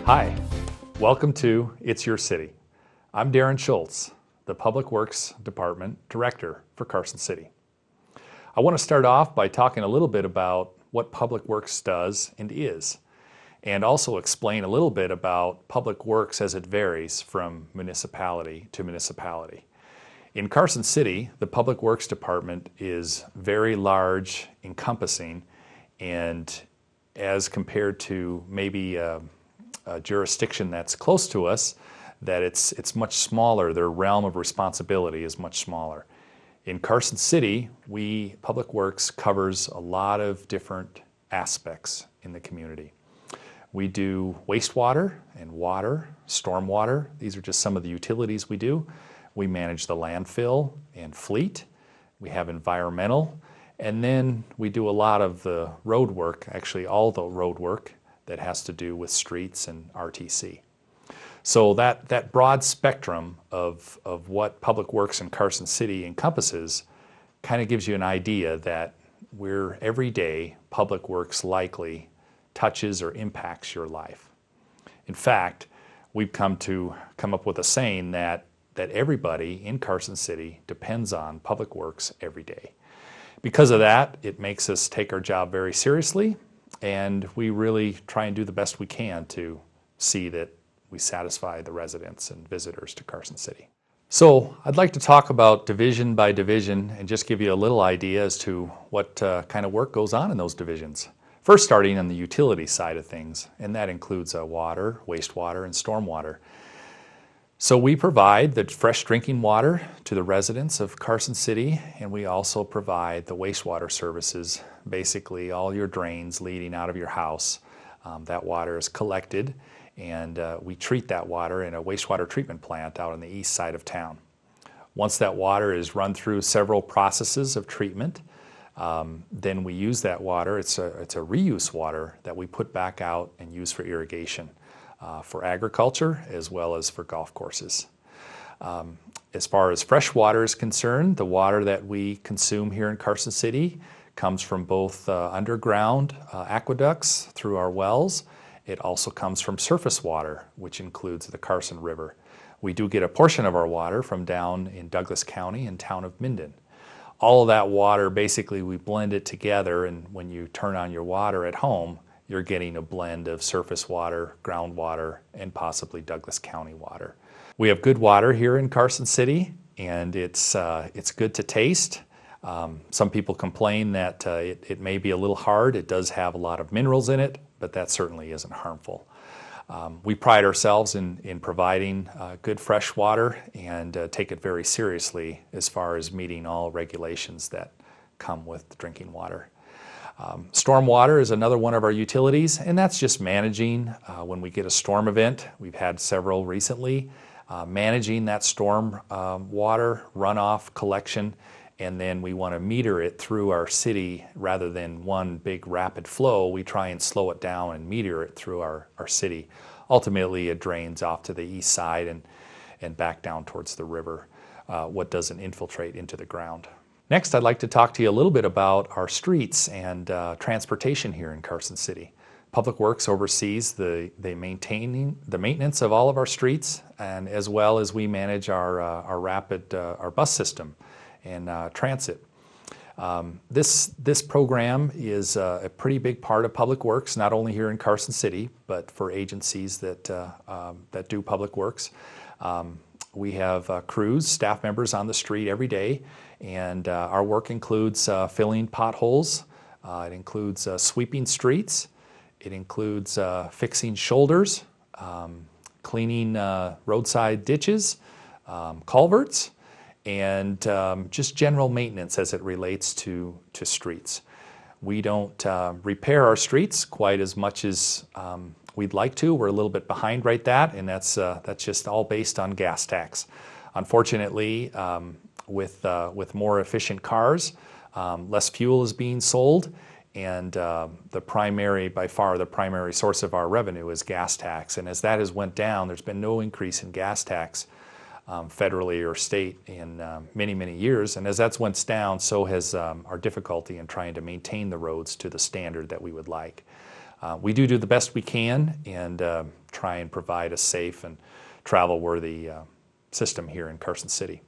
Hi, welcome to It's Your City. I'm Darren Schultz, the Public Works Department Director for Carson City. I want to start off by talking a little bit about what Public Works does and is, and also explain a little bit about Public Works as it varies from municipality to municipality. In Carson City, the Public Works Department is very large, encompassing, and as compared to maybe a jurisdiction that's close to us, that it's much smaller. Their realm of responsibility is much smaller. In Carson City, Public Works covers a lot of different aspects in the community. We do wastewater and water, stormwater. These are just some of the utilities we do. We manage the landfill and fleet. We have environmental. And then we do a lot of the road work, actually all the road work that has to do with streets and RTC. So that broad spectrum of what Public Works in Carson City encompasses kind of gives you an idea that every day Public Works likely touches or impacts your life. In fact, we've come up with a saying that everybody in Carson City depends on Public Works every day. Because of that, it makes us take our job very seriously, and we really try and do the best we can to see that we satisfy the residents and visitors to Carson City. So I'd like to talk about division by division and just give you a little idea as to what kind of work goes on in those divisions. First, starting on the utility side of things, and that includes water, wastewater, and stormwater. So we provide the fresh drinking water to the residents of Carson City, and we also provide the wastewater services, basically all your drains leading out of your house. That water is collected, and we treat that water in a wastewater treatment plant out on the east side of town. Once that water is run through several processes of treatment, then we use that water. It's a reuse water that we put back out and use for irrigation. For agriculture as well as for golf courses. As far as fresh water is concerned, the water that we consume here in Carson City comes from both underground aqueducts through our wells. It also comes from surface water, which includes the Carson River. We do get a portion of our water from down in Douglas County and town of Minden. All of that water, basically we blend it together, and when you turn on your water at home, you're getting a blend of surface water, groundwater, and possibly Douglas County water. We have good water here in Carson City, and it's good to taste. Some people complain that it may be a little hard. It does have a lot of minerals in it, but that certainly isn't harmful. We pride ourselves in providing good fresh water and take it very seriously as far as meeting all regulations that come with drinking water. Stormwater is another one of our utilities, and that's just managing when we get a storm event. We've had several recently. Managing that storm water runoff collection, and then we want to meter it through our city rather than one big rapid flow. We try and slow it down and meter it through our city. Ultimately, it drains off to the east side and back down towards the river, what doesn't infiltrate into the ground. Next, I'd like to talk to you a little bit about our streets and transportation here in Carson City. Public Works oversees the maintenance of all of our streets, and as well as we manage our bus system and transit. This program is a pretty big part of Public Works, not only here in Carson City, but for agencies that do Public Works. We have crews, staff members on the street every day, and our work includes filling potholes. It includes sweeping streets. It includes fixing shoulders, cleaning roadside ditches, culverts, and just general maintenance as it relates to streets. We don't repair our streets quite as much as we'd like to. We're a little bit behind right that, and that's just all based on gas tax. Unfortunately, with more efficient cars, less fuel is being sold, and by far the primary source of our revenue is gas tax. And as that has went down, there's been no increase in gas tax federally or state in many, many years. And as that went down, so has our difficulty in trying to maintain the roads to the standard that we would like. We do the best we can and try and provide a safe and travel-worthy system here in Carson City.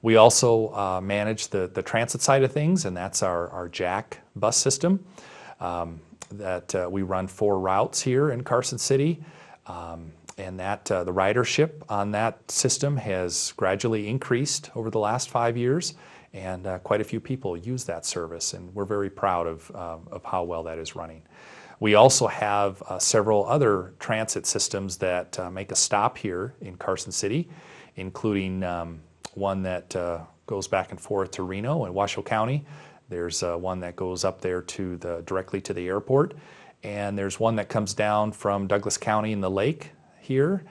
We also manage the transit side of things, and that's our Jack bus system that we run 4 routes here in Carson City. And that the ridership on that system has gradually increased over the last 5 years, and quite a few people use that service, and we're very proud of how well that is running. We also have several other transit systems that make a stop here in Carson City, including one that goes back and forth to Reno and Washoe County. There's one that goes up there directly to the airport, and there's one that comes down from Douglas County in the lake here,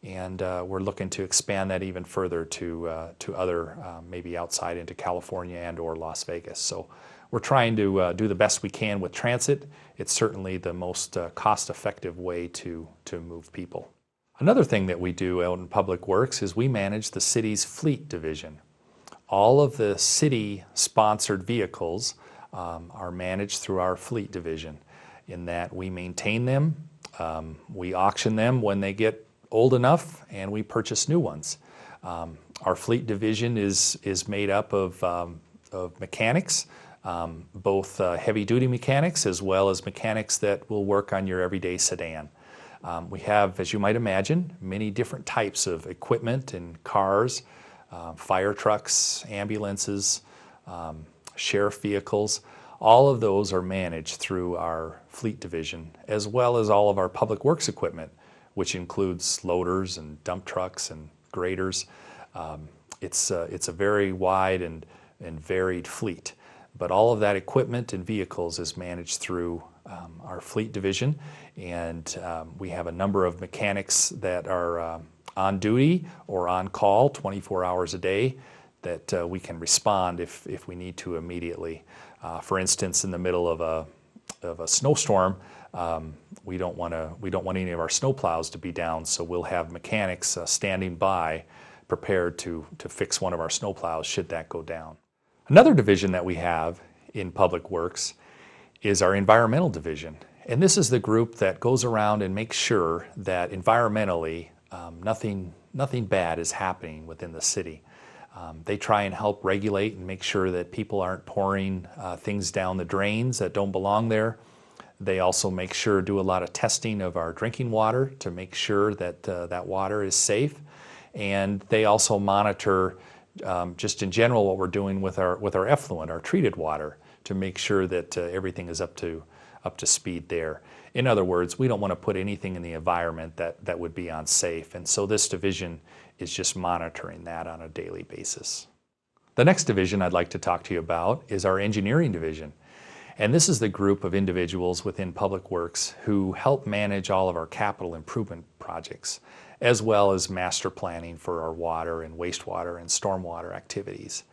and we're looking to expand that even further to other, maybe outside into California and or Las Vegas. So we're trying to do the best we can with transit. It's certainly the most cost-effective way to move people. Another thing that we do out in Public Works is we manage the city's fleet division. All of the city-sponsored vehicles are managed through our fleet division, in that we maintain them, we auction them when they get old enough, and we purchase new ones. Our fleet division is made up of mechanics, both heavy-duty mechanics as well as mechanics that will work on your everyday sedan. We have, as you might imagine, many different types of equipment and cars, fire trucks, ambulances, sheriff vehicles. All of those are managed through our fleet division, as well as all of our public works equipment, which includes loaders and dump trucks and graders. It's a very wide and varied fleet, but all of that equipment and vehicles is managed through our fleet division, and we have a number of mechanics that are on duty or on call 24 hours a day that we can respond if we need to immediately. For instance, in the middle of a snowstorm, we don't want any of our snowplows to be down, so we'll have mechanics standing by, prepared to fix one of our snowplows should that go down. Another division that we have in Public Works is our environmental division, and this is the group that goes around and makes sure that environmentally nothing bad is happening within the city. They try and help regulate and make sure that people aren't pouring things down the drains that don't belong there. They also make sure, do a lot of testing of our drinking water to make sure that that water is safe. And they also monitor, just in general, what we're doing with our effluent, our treated water, to make sure that everything is up to speed there. In other words, we don't want to put anything in the environment that would be unsafe, and so this division is just monitoring that on a daily basis. The next division I'd like to talk to you about is our engineering division, and this is the group of individuals within Public Works who help manage all of our capital improvement projects, as well as master planning for our water and wastewater and stormwater activities.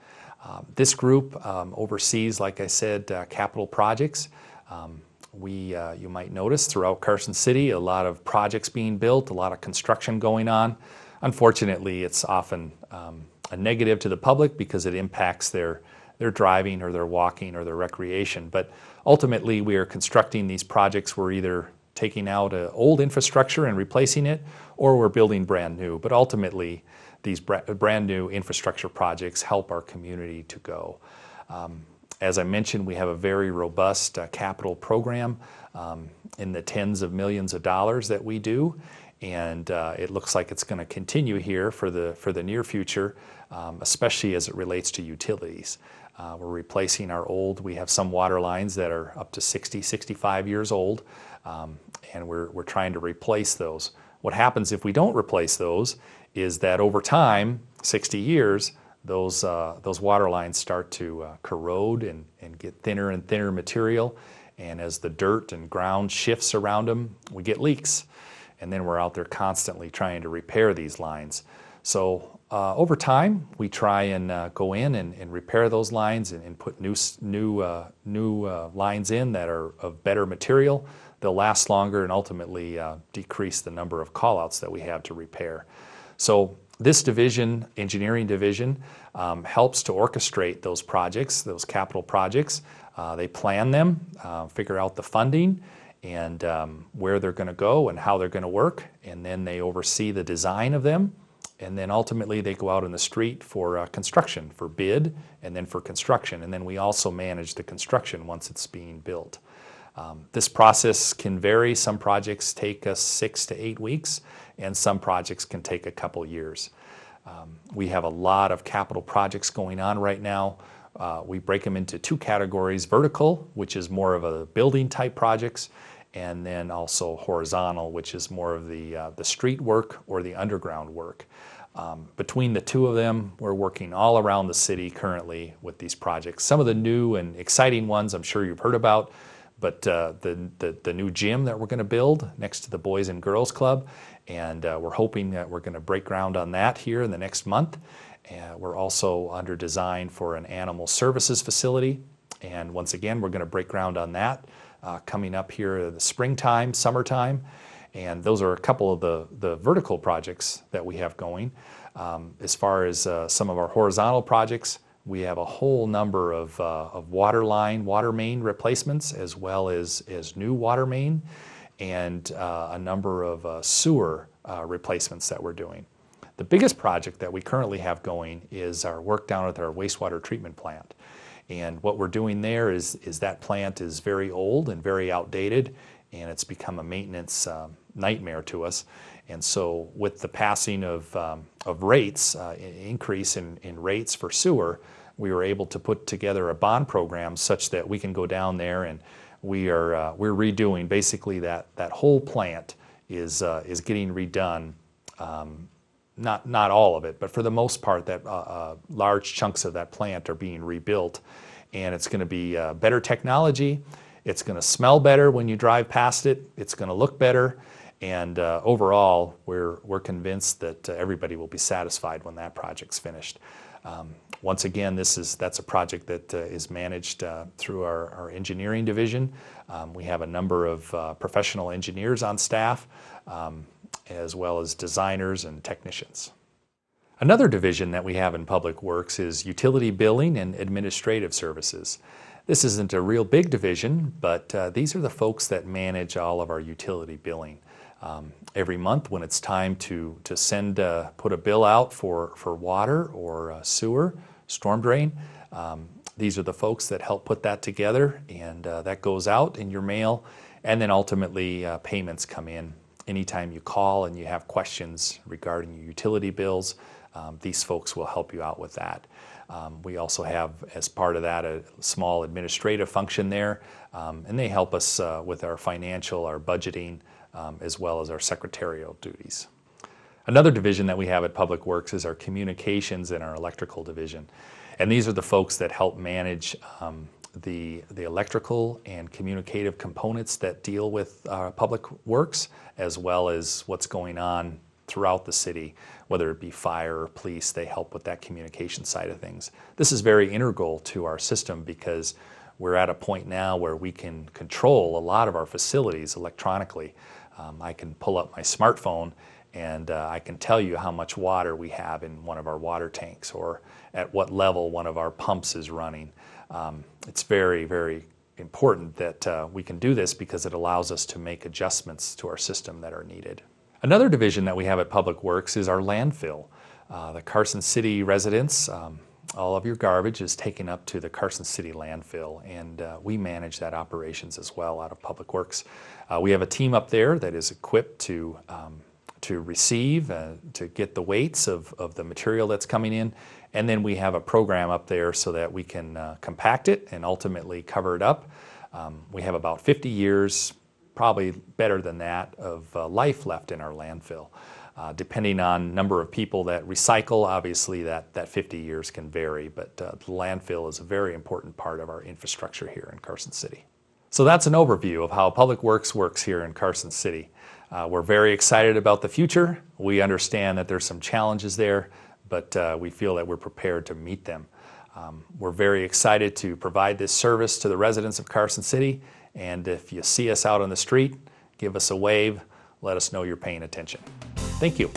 This group oversees, like I said, capital projects. You might notice throughout Carson City a lot of projects being built, a lot of construction going on. Unfortunately, it's often a negative to the public because it impacts their driving or their walking or their recreation. But ultimately, we are constructing these projects. We're either taking out old infrastructure and replacing it, or we're building brand new. But ultimately, these brand new infrastructure projects help our community to go. As I mentioned, we have a very robust capital program in the tens of millions of dollars that we do, and it looks like it's going to continue here for the near future, especially as it relates to utilities. We're replacing we have some water lines that are up to 60, 65 years old, and we're trying to replace those. What happens if we don't replace those is that over time, 60 years, those water lines start to corrode and get thinner and thinner material, and as the dirt and ground shifts around them, we get leaks, and then we're out there constantly trying to repair these lines. So over time, we try and go in and repair those lines and put new lines in that are of better material. They'll last longer and ultimately decrease the number of call-outs that we have to repair. So this division, engineering division, helps to orchestrate those projects, those capital projects. They plan them, figure out the funding, and where they're going to go and how they're going to work, and then they oversee the design of them, and then ultimately they go out in the street for construction, for bid, and then for construction, and then we also manage the construction once it's being built. This process can vary. Some projects take us 6 to 8 weeks, and some projects can take a couple years. We have a lot of capital projects going on right now. We break them into 2 categories: vertical, which is more of a building type projects, and then also horizontal, which is more of the street work or the underground work. Between the 2 of them, we're working all around the city currently with these projects. Some of the new and exciting ones I'm sure you've heard about, but the new gym that we're going to build next to the Boys and Girls Club, and we're hoping that we're going to break ground on that here in the next month. We're also under design for an animal services facility, and once again we're going to break ground on that coming up here in the springtime, summertime, and those are a couple of the vertical projects that we have going. As far as some of our horizontal projects, we have a whole number of water main replacements, as well as new water main, and a number of sewer replacements that we're doing. The biggest project that we currently have going is our work down at our wastewater treatment plant. And what we're doing there is that plant is very old and very outdated, and it's become a maintenance nightmare to us. And so with the passing of rates, increase in rates for sewer, we were able to put together a bond program such that we can go down there, and we're redoing basically that whole plant is getting redone. Not all of it, but for the most part, that large chunks of that plant are being rebuilt, and it's going to be better technology. It's going to smell better when you drive past it. It's going to look better, and overall, we're convinced that everybody will be satisfied when that project's finished. Once again, that's a project that is managed through our engineering division. We have a number of professional engineers on staff, as well as designers and technicians. Another division that we have in Public Works is utility billing and administrative services. This isn't a real big division, but these are the folks that manage all of our utility billing. Every month when it's time to put a bill out for water or sewer, storm drain, these are the folks that help put that together, and that goes out in your mail, and then ultimately payments come in. Anytime you call and you have questions regarding your utility bills, these folks will help you out with that. We also have, as part of that, a small administrative function there, and they help us with our financial, our budgeting, as well as our secretarial duties. Another division that we have at Public Works is our communications and our electrical division. And these are the folks that help manage the electrical and communicative components that deal with Public Works, as well as what's going on throughout the city, whether it be fire or police. They help with that communication side of things. This is very integral to our system because we're at a point now where we can control a lot of our facilities electronically. I can pull up my smartphone and I can tell you how much water we have in one of our water tanks, or at what level one of our pumps is running. It's very, very important that we can do this because it allows us to make adjustments to our system that are needed. Another division that we have at Public Works is our landfill. The Carson City residents, all of your garbage is taken up to the Carson City landfill, and we manage that operations as well out of Public Works. We have a team up there that is equipped to receive, to get the weights of the material that's coming in, and then we have a program up there so that we can compact it and ultimately cover it up. We have about 50 years, probably better than that, of life left in our landfill. Depending on number of people that recycle, obviously that 50 years can vary, but the landfill is a very important part of our infrastructure here in Carson City. So that's an overview of how Public Works works here in Carson City. We're very excited about the future. We understand that there's some challenges there, but we feel that we're prepared to meet them. We're very excited to provide this service to the residents of Carson City, and if you see us out on the street, give us a wave, let us know you're paying attention. Thank you.